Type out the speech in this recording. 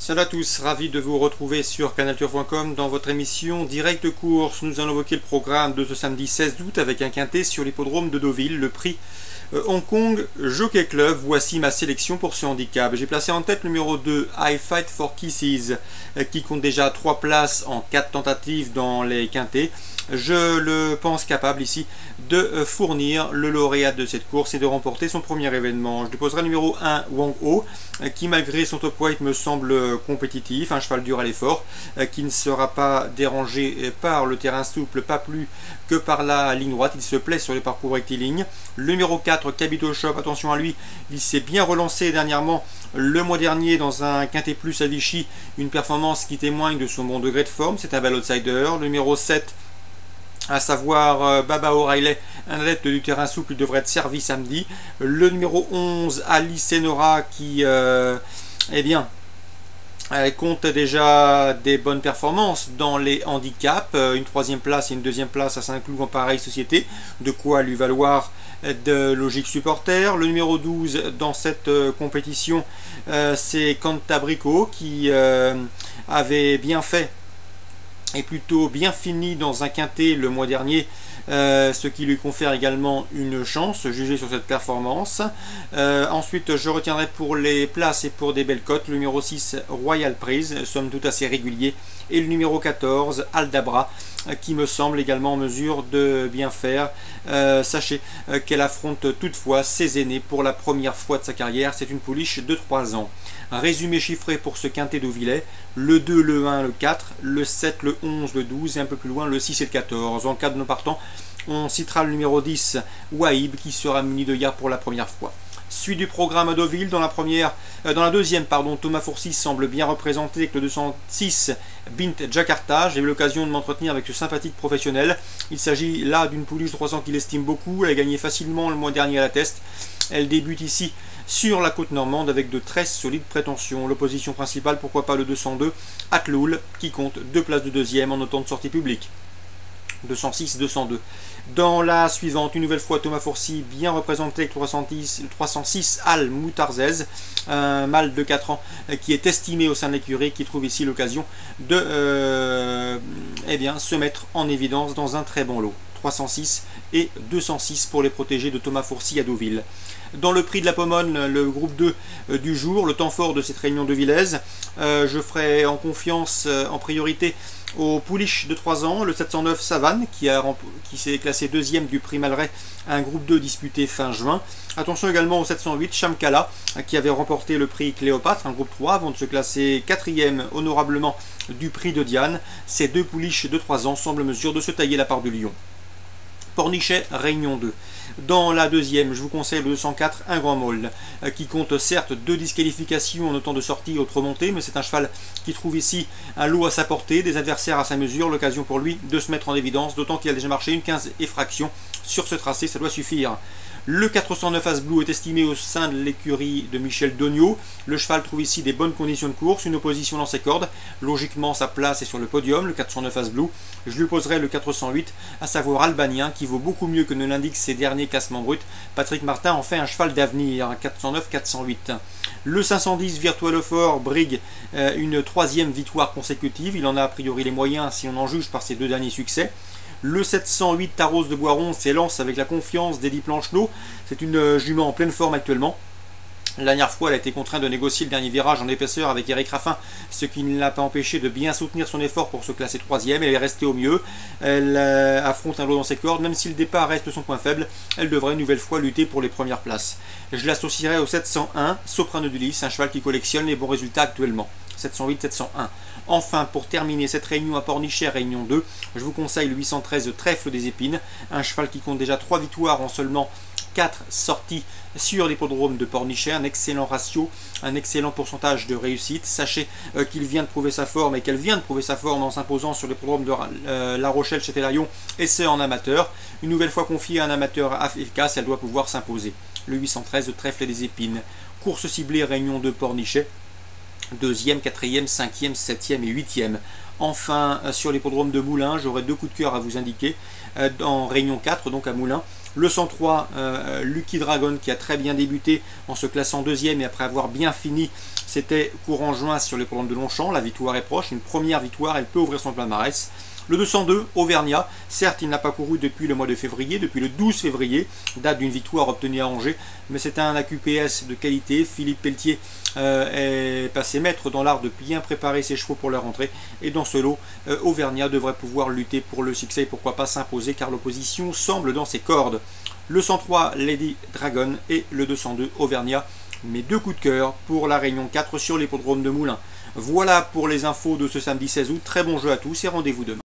Salut à tous, ravi de vous retrouver sur canalturf.com dans votre émission Direct Course. Nous allons évoquer le programme de ce samedi 16 août avec un quintet sur l'hippodrome de Deauville, le prix Hong Kong Jockey Club. Voici ma sélection pour ce handicap. J'ai placé en tête le numéro 2, I Fight for Kisses, qui compte déjà 3 places en 4 tentatives dans les quintets. Je le pense capable ici de fournir le lauréat de cette course et de remporter son premier événement. Je déposerai le numéro 1, Wang Ho, qui malgré son top weight me semble compétitif, un cheval dur à l'effort, qui ne sera pas dérangé par le terrain souple, pas plus que par la ligne droite. Il se plaît sur les parcours rectilignes. Le numéro 4, Capito Shop, attention à lui, il s'est bien relancé dernièrement le mois dernier dans un quintet plus à Vichy, une performance qui témoigne de son bon degré de forme. C'est un bel outsider. Le numéro 7, à savoir Baba O'Reilly, un adepte du terrain souple, devrait être servi samedi. Le numéro 11, Alice Nora, qui compte déjà des bonnes performances dans les handicaps, une 3e place et une 2e place à Saint-Cloud en pareille société, de quoi lui valoir de logique supporter. Le numéro 12 dans cette compétition, c'est Cantabrico, qui avait bien fait et plutôt bien fini dans un quintet le mois dernier, ce qui lui confère également une chance, jugée sur cette performance. Ensuite, je retiendrai pour les places et pour des belles cotes le numéro 6, Royal Prise, somme toute assez régulier, et le numéro 14, Aldabra, qui me semble également en mesure de bien faire. Sachez qu'elle affronte toutefois ses aînés pour la première fois de sa carrière. C'est une pouliche de 3 ans. Un résumé chiffré pour ce quintet d'Auvillais: le 2, le 1, le 4, le 7, le 11, le 12 et un peu plus loin le 6 et le 14. En cas de non partant, on citera le numéro 10, Waïb, qui sera muni de Yard pour la première fois. Suite du programme à Deauville, dans la deuxième, Thomas Fourcy semble bien représenté avec le 206 Bint Jakarta. J'ai eu l'occasion de m'entretenir avec ce sympathique professionnel. Il s'agit là d'une pouliche de 300 qu'il estime beaucoup. Elle a gagné facilement le mois dernier à la Teste. Elle débute ici sur la côte normande avec de très solides prétentions. L'opposition principale, pourquoi pas le 202 Atloul, qui compte 2 places de 2e en autant de sorties publiques. 206, 202. Dans la suivante, une nouvelle fois Thomas Fourcy, bien représenté avec 306 Al Moutarzez, un mâle de 4 ans qui est estimé au sein de l'écurie, qui trouve ici l'occasion de se mettre en évidence dans un très bon lot. 306 et 206 pour les protégés de Thomas Fourcy à Deauville. Dans le prix de la Pomone, le groupe 2 du jour, le temps fort de cette réunion de Villez, je ferai en confiance en priorité au pouliche de 3 ans, le 709 Savane, qui s'est classé 2e du prix Malray, un groupe 2 disputé fin juin. Attention également au 708 Chamkala, qui avait remporté le prix Cléopâtre, un groupe 3, avant de se classer 4e honorablement du prix de Diane. Ces 2 pouliches de 3 ans semblent en mesure de se tailler la part de Lyon. Pornichet, Réunion 2. Dans la deuxième, je vous conseille le 204, un grand môle, qui compte certes 2 disqualifications en autant de sorties et autres montées, mais c'est un cheval qui trouve ici un lot à sa portée, des adversaires à sa mesure, l'occasion pour lui de se mettre en évidence, d'autant qu'il a déjà marché une 15 et fraction sur ce tracé, ça doit suffire. Le 409 As Blue est estimé au sein de l'écurie de Michel Dognaud. Le cheval trouve ici des bonnes conditions de course, une opposition dans ses cordes. Logiquement, sa place est sur le podium, le 409 As Blue. Je lui poserai le 408, à savoir Albanien, qui vaut beaucoup mieux que ne l'indiquent ses derniers classements bruts. Patrick Martin en fait un cheval d'avenir, 409-408. Le 510 Virtual Effort brigue une 3e victoire consécutive. Il en a priori les moyens si on en juge par ses 2 derniers succès. Le 708 Taros de Boiron s'élance avec la confiance d'Eddie Planchelot. C'est une jument en pleine forme actuellement. La dernière fois, elle a été contrainte de négocier le dernier virage en épaisseur avec Eric Raffin, ce qui ne l'a pas empêché de bien soutenir son effort pour se classer 3e. Elle est restée au mieux. Elle affronte un lot dans ses cordes. Même si le départ reste son point faible, elle devrait une nouvelle fois lutter pour les premières places. Je l'associerai au 701 Soprano d'Ulysse, un cheval qui collectionne les bons résultats actuellement. 708-701. Enfin, pour terminer cette réunion à Pornichet, réunion 2, je vous conseille le 813 Trèfle des Épines, un cheval qui compte déjà 3 victoires en seulement 4 sorties sur l'hippodrome de Pornichet, un excellent ratio, un excellent pourcentage de réussite. Sachez qu'il vient de prouver sa forme et qu'elle vient de prouver sa forme en s'imposant sur l'hippodrome de La Rochelle chez Télarion, et c'est en amateur. Une nouvelle fois confiée à un amateur efficace, elle doit pouvoir s'imposer. Le 813 Trèfle des Épines. Course ciblée, réunion 2 Pornichet. 2e, 4e, 5e, 7e et 8e. Enfin, sur l'hippodrome de Moulins, j'aurai 2 coups de cœur à vous indiquer. En réunion 4, donc à Moulins, Le 103, Lucky Dragon, qui a très bien débuté en se classant deuxième et après avoir bien fini C'était courant juin sur l'hippodrome de Longchamp. La victoire est proche. Une première victoire, elle peut ouvrir son palmarès. Le 202, Auvergnat, certes il n'a pas couru depuis le mois de février, depuis le 12 février, date d'une victoire obtenue à Angers, mais c'est un AQPS de qualité. Philippe Pelletier est passé maître dans l'art de bien préparer ses chevaux pour leur rentrée, et dans ce lot, Auvergnat devrait pouvoir lutter pour le succès et pourquoi pas s'imposer, car l'opposition semble dans ses cordes. Le 103, Lady Dragon, et le 202, Auvergnat, mes deux coups de cœur pour la Réunion 4 sur l'hippodrome de Moulins. Voilà pour les infos de ce samedi 16 août, très bon jeu à tous et rendez-vous demain.